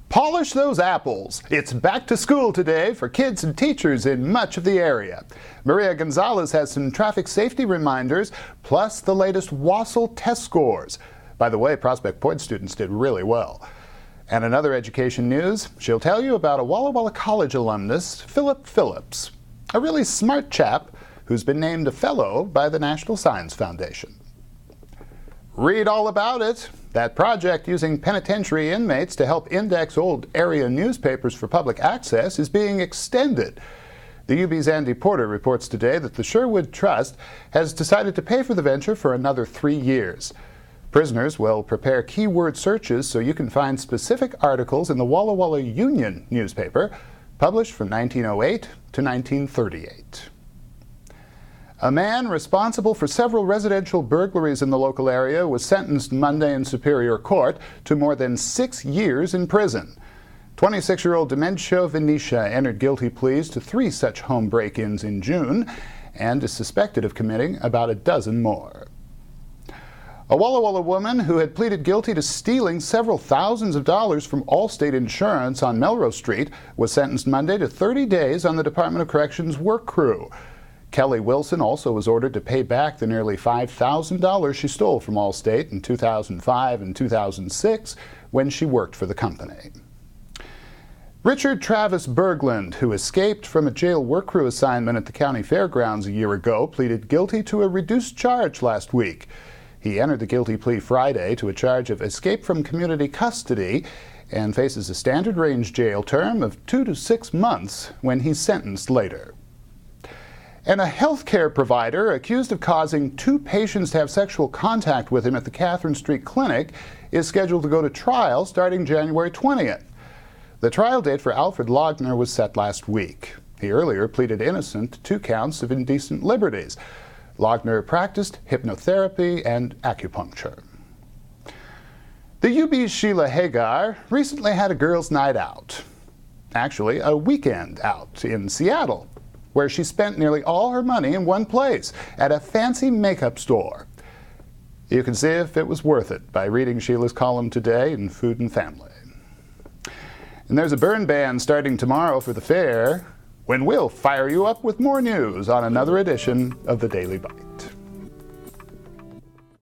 Polish those apples. It's back to school today for kids and teachers in much of the area. Maria Gonzalez has some traffic safety reminders, plus the latest WASL test scores. By the way, Prospect Point students did really well. And in other education news, she'll tell you about a Walla Walla College alumnus, Philip Phillips, a really smart chap who's been named a fellow by the National Science Foundation. Read all about it. That project using penitentiary inmates to help index old area newspapers for public access is being extended. The UB's Andy Porter reports today that the Sherwood Trust has decided to pay for the venture for another 3 years. Prisoners will prepare keyword searches so you can find specific articles in the Walla Walla Union newspaper, published from 1908 to 1938. A man responsible for several residential burglaries in the local area was sentenced Monday in Superior Court to more than 6 years in prison. 26-year-old Demencio Venetia entered guilty pleas to 3 such home break-ins in June and is suspected of committing about a dozen more. A Walla Walla woman who had pleaded guilty to stealing several thousands of dollars from Allstate Insurance on Melrose Street was sentenced Monday to 30 days on the Department of Corrections work crew. Kelly Wilson also was ordered to pay back the nearly $5,000 she stole from Allstate in 2005 and 2006 when she worked for the company. Richard Travis Berglund, who escaped from a jail work crew assignment at the county fairgrounds a year ago, pleaded guilty to a reduced charge last week. He entered the guilty plea Friday to a charge of escape from community custody and faces a standard range jail term of 2 to 6 months when he's sentenced later. And a healthcare provider accused of causing 2 patients to have sexual contact with him at the Catherine Street Clinic is scheduled to go to trial starting January 20th. The trial date for Alfred Logner was set last week. He earlier pleaded innocent to 2 counts of indecent liberties. Logner practiced hypnotherapy and acupuncture. The UB's Sheila Hagar recently had a girls' night out. Actually, a weekend out in Seattle, where she spent nearly all her money in one place, at a fancy makeup store. You can see if it was worth it by reading Sheila's column today in Food and Family. And there's a burn ban starting tomorrow for the fair, when we'll fire you up with more news on another edition of the Daily Byte.